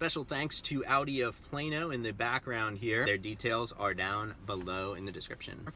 Special thanks to Audi of Plano in the background here. Their details are down below in the description.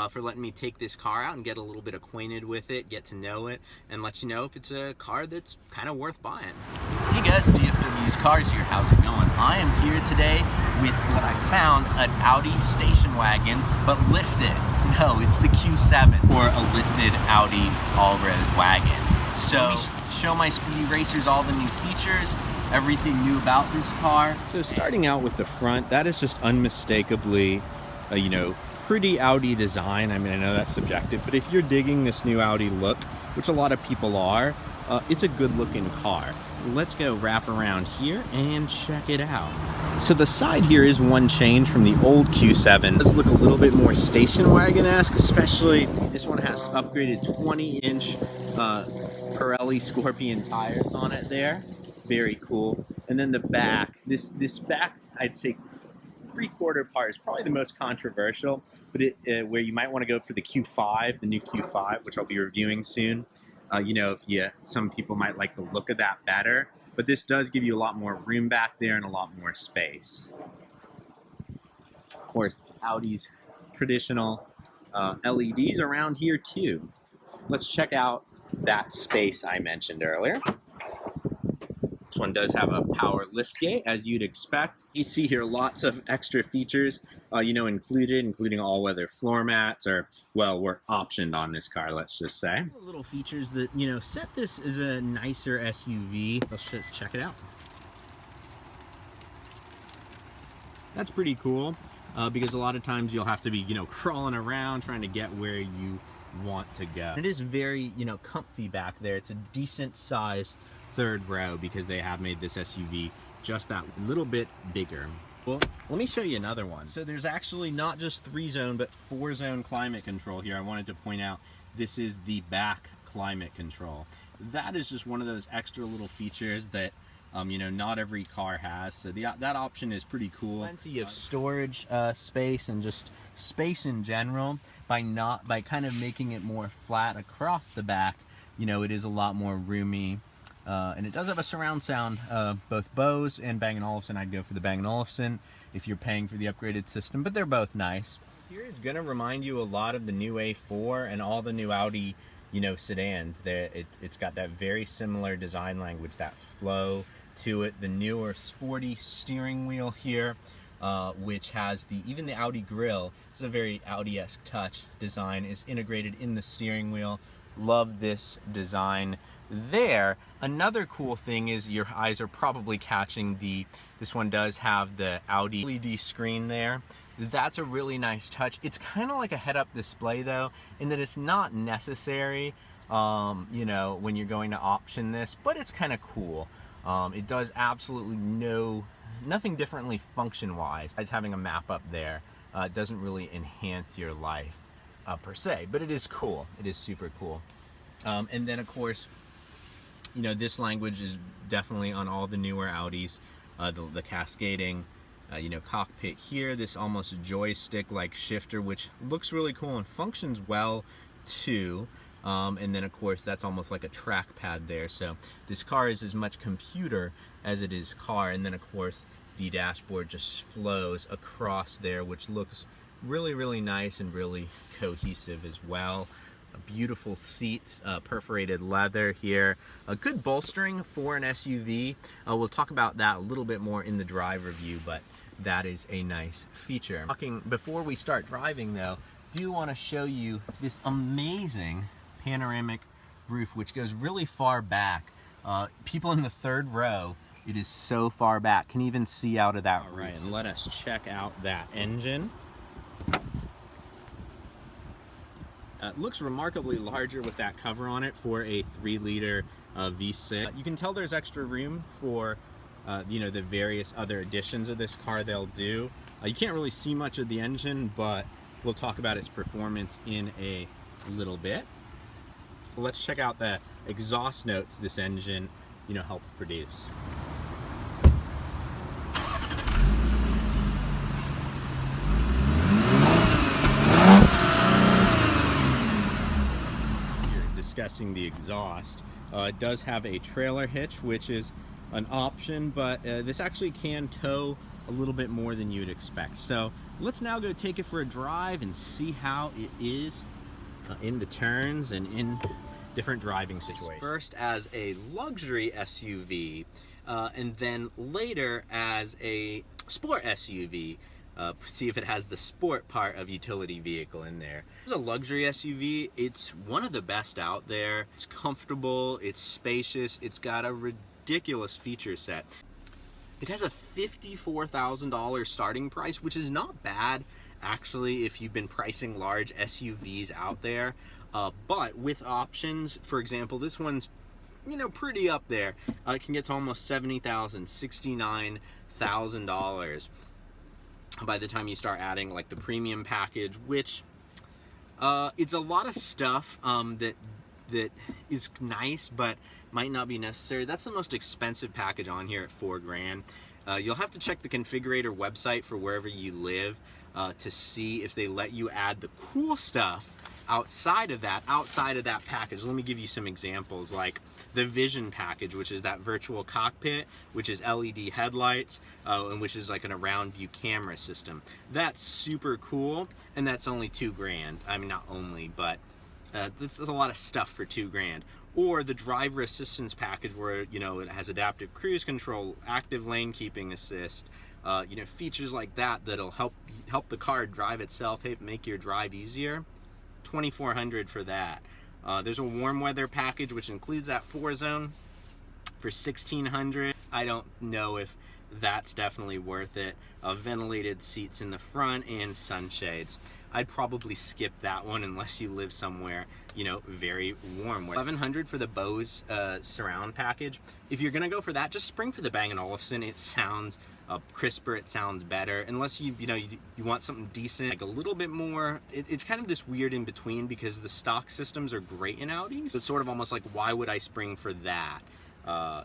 For letting me take this car out and get a little bit acquainted with it, get to know it, and let you know if it's a car that's kind of worth buying. Hey guys, DFW's Cars here. How's it going? I am here today with what I found, an Audi station wagon, but lifted. No, it's the Q7, or a lifted Audi all-road wagon. So, let me show my speedy racers all the new features, everything new about this car. So starting out with the front, that is just unmistakably a, pretty Audi design. I mean, I know that's subjective, but if you're digging this new Audi look, which a lot of people are, it's a good looking car. Let's go wrap around here and check it out. So the side here is one change from the old Q7. It does look a little bit more station wagon-esque, especially this one has upgraded 20-inch Pirelli Scorpion tires on it there. Very cool. And then the back, this back, I'd say 3/4 part is probably the most controversial, but where you might want to go for the Q5, the new Q5, which I'll be reviewing soon. Some people might like the look of that better, but this does give you a lot more room back there and a lot more space. Of course, Audi's traditional LEDs around here too. Let's check out that space I mentioned earlier. This one does have a power lift gate, as you'd expect. You see here lots of extra features, included, including all-weather floor mats, were optioned on this car, let's just say. Little features that, set this as a nicer SUV. Let's check it out. That's pretty cool, because a lot of times you'll have to be, crawling around trying to get where you want to go. It is very, comfy back there. It's a decent size third row because they have made this SUV just that little bit bigger. Well, let me show you another one. So there's actually not just 3-zone, but 4-zone climate control here. I wanted to point out this is the back climate control. That is just one of those extra little features that not every car has. So that option is pretty cool. Plenty of storage space and just space in general. By kind of making it more flat across the back, it is a lot more roomy. And it does have a surround sound, both Bose and Bang & Olufsen. I'd go for the Bang & Olufsen if you're paying for the upgraded system, but they're both nice. Here it's going to remind you a lot of the new A4 and all the new Audi, sedans. It's got that very similar design language, that flow to it. The newer sporty steering wheel here, which has even the Audi grille. This is a very Audi-esque touch design, is integrated in the steering wheel. Love this design there. Another cool thing is your eyes are probably catching this one does have the Audi LED screen there. That's a really nice touch. It's kind of like a head-up display though, in that it's not necessary, when you're going to option this, but it's kind of cool. It does absolutely nothing differently function-wise. It's having a map up there. It doesn't really enhance your life per se, but it is cool. It is super cool. And then of course, this language is definitely on all the newer Audis. The cascading, cockpit here, this almost joystick-like shifter, which looks really cool and functions well too. And then of course, that's almost like a trackpad there. So this car is as much computer as it is car. And then of course, the dashboard just flows across there, which looks really, really nice and really cohesive as well. Beautiful seats, perforated leather here, a good bolstering for an SUV. We'll talk about that a little bit more in the drive review, but that is a nice feature. Before we start driving though, do want to show you this amazing panoramic roof, which goes really far back. People in the third row, it is so far back, can even see out of that roof. All right, and let us check out that engine. It looks remarkably larger with that cover on it for a 3-liter V6. You can tell there's extra room for the various other additions of this car they'll do. You can't really see much of the engine, but we'll talk about its performance in a little bit. Let's check out the exhaust notes this engine helps produce. Discussing the exhaust, it does have a trailer hitch, which is an option, but this actually can tow a little bit more than you'd expect. So let's now go take it for a drive and see how it is in the turns and in different driving situations. First as a luxury SUV, and then later as a sport SUV. See if it has the sport part of utility vehicle in there. It's a luxury SUV. It's one of the best out there. It's comfortable, it's spacious, it's got a ridiculous feature set. It has a $54,000 starting price, which is not bad actually if you've been pricing large SUVs out there. But with options, for example, this one's, you know, pretty up there. It can get to almost $70,000, $69,000 by the time you start adding like the premium package, which it's a lot of stuff that is nice but might not be necessary. That's the most expensive package on here at $4,000. You'll have to check the configurator website for wherever you live to see if they let you add the cool stuff outside of that package. Let me give you some examples, like the Vision package, which is that virtual cockpit, which is LED headlights, and which is like an around view camera system. That's super cool, and that's only $2,000. I mean, not only, but there's a lot of stuff for $2,000. Or the driver assistance package, where, you know, it has adaptive cruise control, active lane keeping assist, you know, features like that that'll help the car drive itself, make your drive easier. $2,400 for that. There's a warm weather package which includes that 4-zone for $1,600. I don't know if that's definitely worth it. Ventilated seats in the front and sunshades. I'd probably skip that one unless you live somewhere, you know, very warm. $1,100 for the Bose surround package. If you're gonna go for that, just spring for the Bang & Olufsen. It sounds crisper, it sounds better. Unless you want something decent, like a little bit more. It's kind of this weird in between, because the stock systems are great in Audi. So it's sort of almost like, why would I spring for that?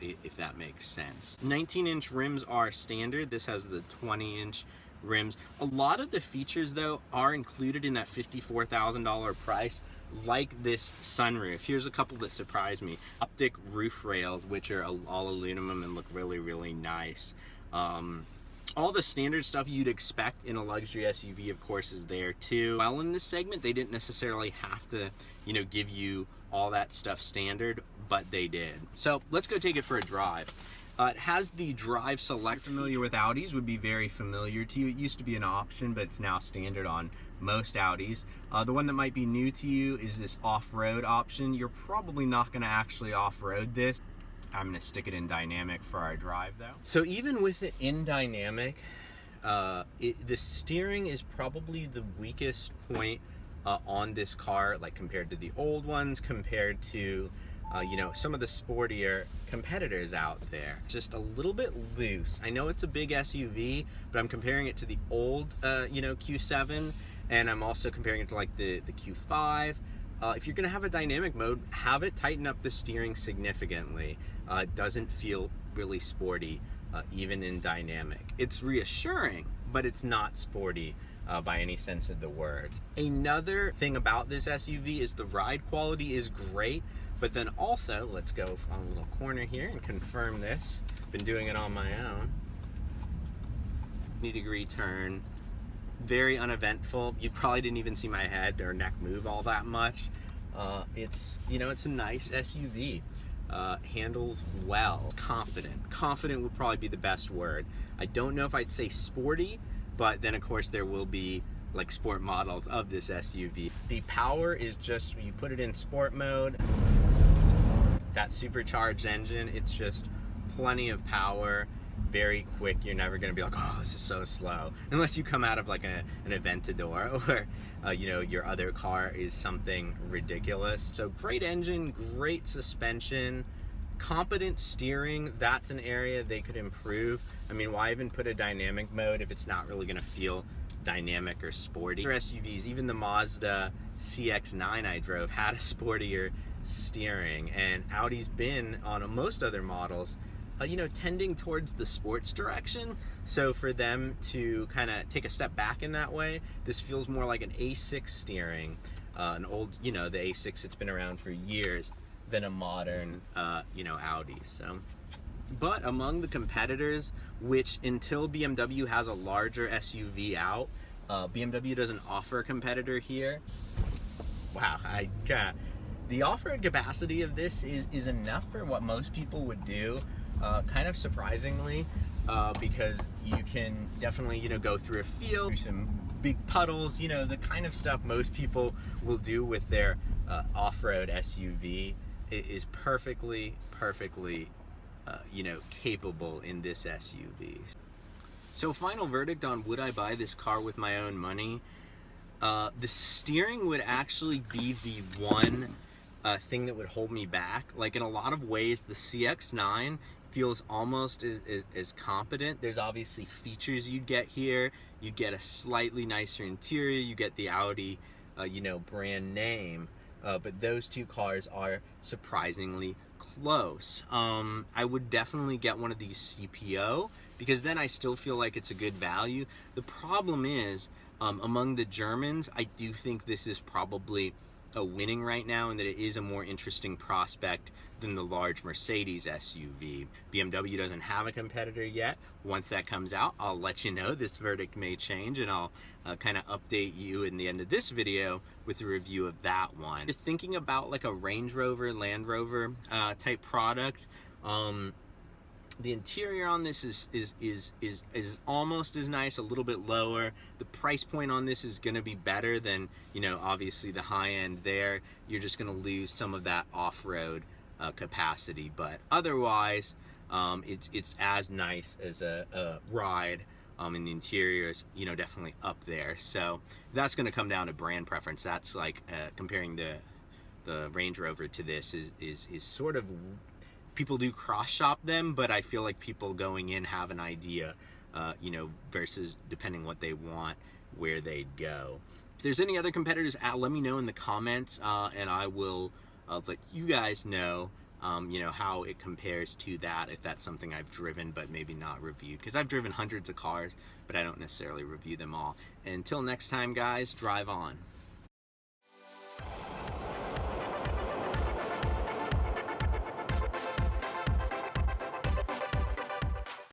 If that makes sense. 19-inch rims are standard. This has the 20-inch rims. A lot of the features though are included in that $54,000 price, like this sunroof. Here's a couple that surprised me. Optic roof rails, which are all aluminum and look really, really nice. All the standard stuff you'd expect in a luxury SUV, of course, is there too. Well, in this segment, they didn't necessarily have to, you know, give you all that stuff standard, but they did. So let's go take it for a drive. It has the drive select. Familiar with Audis would be very familiar to you. It used to be an option, but it's now standard on most Audis. The one that might be new to you is this off-road option. You're probably not going to actually off-road this. I'm going to stick it in dynamic for our drive though. So even with it in dynamic, the steering is probably the weakest point on this car, like compared to the old ones, compared to you know, some of the sportier competitors out there. Just a little bit loose. I know it's a big SUV, but I'm comparing it to the old you know, Q7, and I'm also comparing it to like the Q5. If you're gonna have a dynamic mode, have it tighten up the steering significantly. It doesn't feel really sporty, even in dynamic. It's reassuring, but it's not sporty by any sense of the words. Another thing about this SUV is the ride quality is great, but then also, let's go on a little corner here and confirm this. Been doing it on my own. 90-degree turn. Very uneventful. You probably didn't even see my head or neck move all that much. It's, you know, it's a nice SUV. Handles well. Confident. Confident would probably be the best word. I don't know if I'd say sporty, but then of course there will be like sport models of this SUV. The power is just, you put it in sport mode, that supercharged engine, it's just plenty of power. Very quick. You're never going to be like, oh, this is so slow, unless you come out of like an Aventador, or you know, your other car is something ridiculous. So great engine, great suspension, competent steering. That's an area they could improve. I mean, why even put a dynamic mode if it's not really going to feel dynamic or sporty? For SUVs, even the Mazda CX-9 I drove had a sportier steering, and Audi's been on most other models you know, tending towards the sports direction. So for them to kind of take a step back in that way, this feels more like an A6 steering, an old, you know, the A6 that's been around for years, than a modern, you know, Audi. So But among the competitors, which until BMW has a larger SUV out, BMW doesn't offer a competitor here. Wow, the off-road capacity of this is enough for what most people would do, kind of surprisingly, because you can definitely, go through a field, through some big puddles, the kind of stuff most people will do with their off-road SUV is perfectly capable in this SUV. So final verdict on would I buy this car with my own money? The steering would actually be the one thing that would hold me back. Like in a lot of ways, the CX-9 feels almost as competent. There's obviously features you'd get here. You'd get a slightly nicer interior. You get the Audi, brand name. But those two cars are surprisingly close. I would definitely get one of these CPO because then I still feel like it's a good value. The problem is, among the Germans, I do think this is probably winning right now, and that it is a more interesting prospect than the large Mercedes SUV. BMW doesn't have a competitor yet. Once that comes out, I'll let you know. This verdict may change, and I'll kind of update you in the end of this video with a review of that one. Just thinking about like a Range Rover, Land Rover type product, the interior on this is almost as nice, a little bit lower. The price point on this is going to be better than, obviously the high end there. You're just going to lose some of that off-road capacity, but otherwise, it's as nice as a ride. And the interior is, definitely up there. So that's going to come down to brand preference. That's like comparing the Range Rover to this is sort of. People do cross shop them, but I feel like people going in have an idea, versus depending what they want, where they'd go. If there's any other competitors, let me know in the comments, and I will let you guys know, how it compares to that, if that's something I've driven but maybe not reviewed. Because I've driven hundreds of cars, but I don't necessarily review them all. And until next time, guys, drive on.